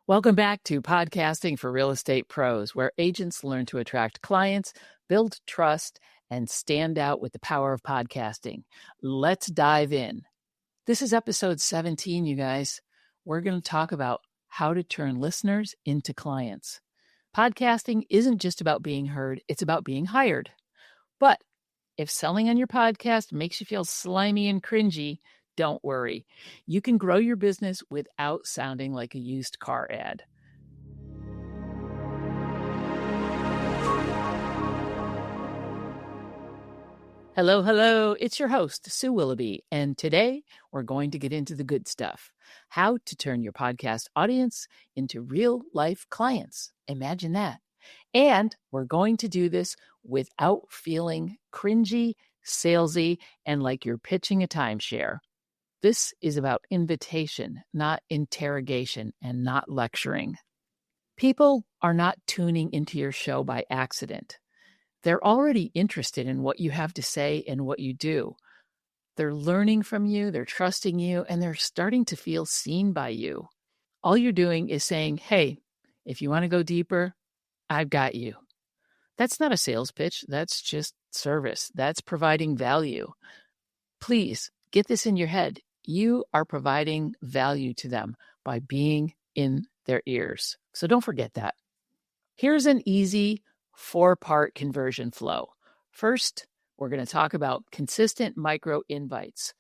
Welcome back to Podcasting for Real Estate Pros, where agents learn to attract clients, build trust, and stand out with the power of podcasting. Let's dive in. This is episode 17, you guys. We're going to talk about how to turn listeners into clients. Podcasting isn't just about being heard, it's about being hired. But if selling on your podcast makes you feel slimy and cringy, don't worry. You can grow your business without sounding like a used car ad. Hello. It's your host, Sue Willoughby, and today we're going to get into the good stuff. How to turn your podcast audience into real-life clients. Imagine that. And we're going to do this without feeling cringy, salesy, and like you're pitching a timeshare. This is about invitation, not interrogation, and not lecturing. People are not tuning into your show by accident. They're already interested in what you have to say and what you do. They're learning from you, they're trusting you, and they're starting to feel seen by you. All you're doing is saying, hey, if you want to go deeper, I've got you. That's not a sales pitch. That's just service. That's providing value. Please get this in your head. You are providing value to them by being in their ears. So don't forget that. Here's an easy 4-part conversion flow. First, we're going to talk about consistent micro invites.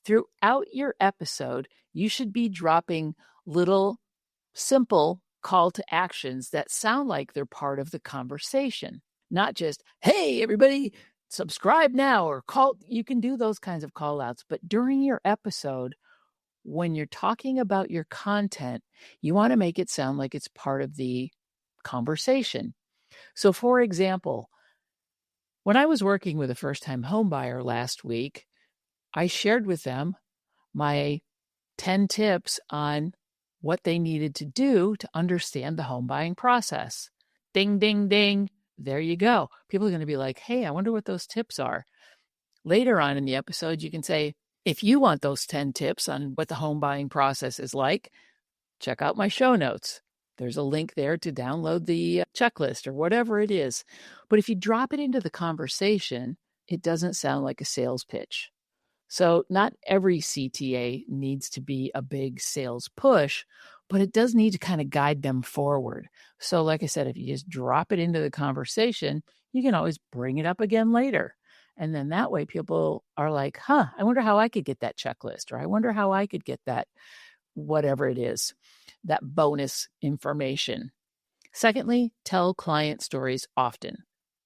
Throughout your episode, you should be dropping little simple call to actions that sound like they're part of the conversation, not just, hey, everybody, subscribe now or call. You can do those kinds of call outs, but during your episode, when you're talking about your content, you want to make it sound like it's part of the conversation. So for example, when I was working with a first-time home buyer last week, I shared with them my 10 tips on what they needed to do to understand the home buying process. Ding, ding, ding. There you go. People are going to be like, hey, I wonder what those tips are. Later on in the episode, you can say, if you want those 10 tips on what the home buying process is like, check out my show notes. There's a link there to download the checklist or whatever it is. But if you drop it into the conversation, it doesn't sound like a sales pitch. So not every CTA needs to be a big sales push, but it does need to kind of guide them forward. So like I said, if you just drop it into the conversation, you can always bring it up again later. And then that way people are like, I wonder how I could get that checklist, or I wonder how I could get that, whatever it is, that bonus information. Secondly, tell client stories often.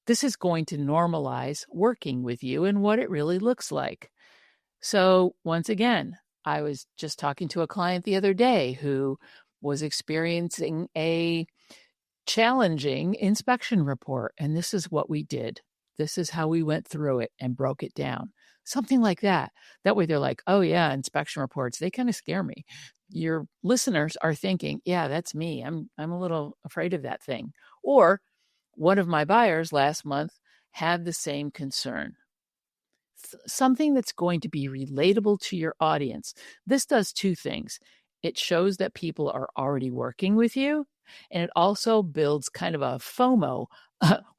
This is going to normalize working with you and what it really looks like. So once again, I was just talking to a client the other day who was experiencing a challenging inspection report. And this is what we did. This is how we went through it and broke it down. Something like that. That way they're like, oh yeah, inspection reports, they kind of scare me. Your listeners are thinking, yeah, that's me. I'm a little afraid of that thing. Or one of my buyers last month had the same concern. Something that's going to be relatable to your audience. This does two things. It shows that people are already working with you, and it also builds kind of a FOMO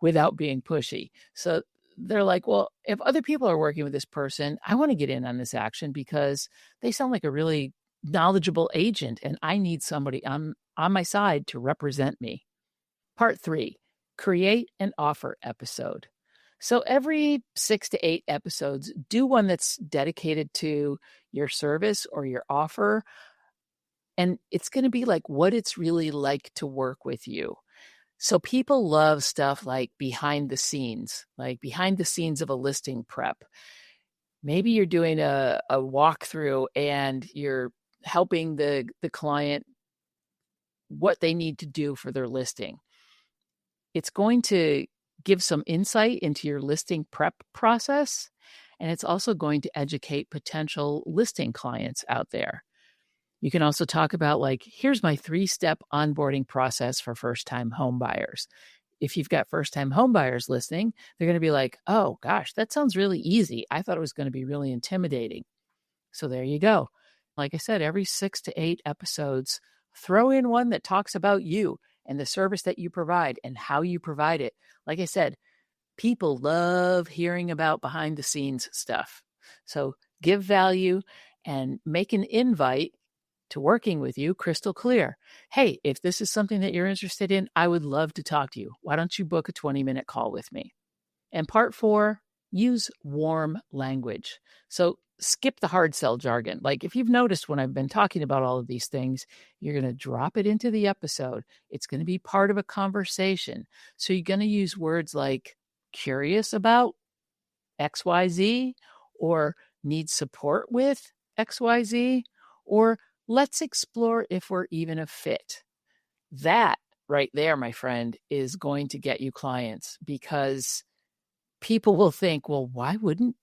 without being pushy. So they're like, well, if other people are working with this person, I want to get in on this action because they sound like a really knowledgeable agent, and I need somebody on my side to represent me. Part 3, create an offer episode. So every 6 to 8 episodes, do one that's dedicated to your service or your offer. And it's going to be like what it's really like to work with you. So people love stuff like behind the scenes of a listing prep. Maybe you're doing a walkthrough and you're helping the client what they need to do for their listing. It's going to give some insight into your listing prep process, and it's also going to educate potential listing clients out there. You can also talk about here's my 3-step onboarding process for first-time home buyers. If you've got first-time home buyers listening, they're going to be like, oh gosh, that sounds really easy. I thought it was going to be really intimidating. So there you go. Like I said, every 6 to 8 episodes, throw in one that talks about you and the service that you provide and how you provide it. Like I said, people love hearing about behind the scenes stuff. So give value and make an invite to working with you crystal clear. Hey, if this is something that you're interested in, I would love to talk to you. Why don't you book a 20-minute call with me? And part 4, use warm language. So skip the hard sell jargon. Like if you've noticed when I've been talking about all of these things, you're going to drop it into the episode. It's going to be part of a conversation. So you're going to use words like curious about XYZ, or need support with XYZ, or let's explore if we're even a fit. That right there, my friend, is going to get you clients, because people will think, well, why wouldn't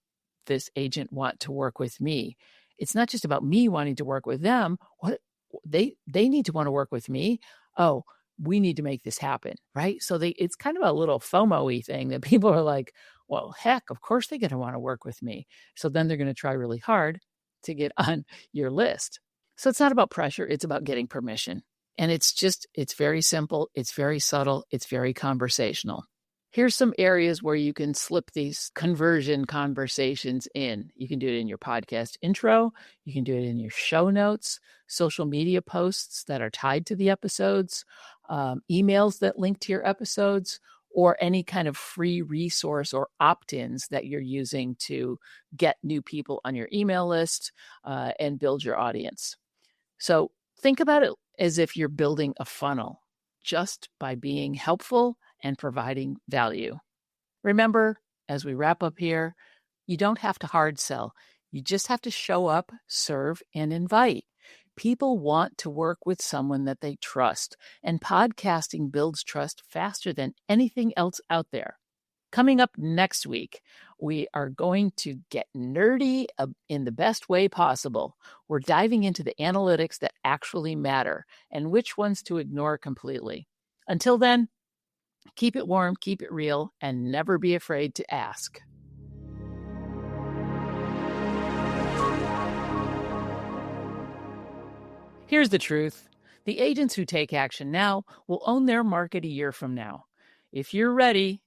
this agent want to work with me? It's not just about me wanting to work with them. What they need to want to work with me. Oh, we need to make this happen, right? So it's kind of a little FOMO-y thing that people are like, well, heck, of course they're going to want to work with me. So then they're going to try really hard to get on your list. So it's not about pressure. It's about getting permission. And it's very simple. It's very subtle. It's very conversational. Here's some areas where you can slip these conversion conversations in. You can do it in your podcast intro. You can do it in your show notes, social media posts that are tied to the episodes, emails that link to your episodes, or any kind of free resource or opt-ins that you're using to get new people on your email list and build your audience. So think about it as if you're building a funnel just by being helpful and providing value. Remember, as we wrap up here, you don't have to hard sell. You just have to show up, serve, and invite. People want to work with someone that they trust, and podcasting builds trust faster than anything else out there. Coming up next week, we are going to get nerdy in the best way possible. We're diving into the analytics that actually matter and which ones to ignore completely. Until then, keep it warm, keep it real, and never be afraid to ask. Here's the truth. The agents who take action now will own their market a year from now. If you're ready,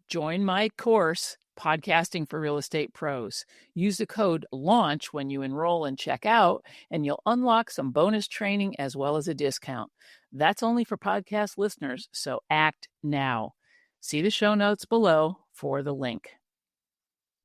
join my course, Podcasting for Real Estate Pros. Use the code LAUNCH when you enroll and check out, and you'll unlock some bonus training as well as a discount. That's only for podcast listeners, so act now. See the show notes below for the link.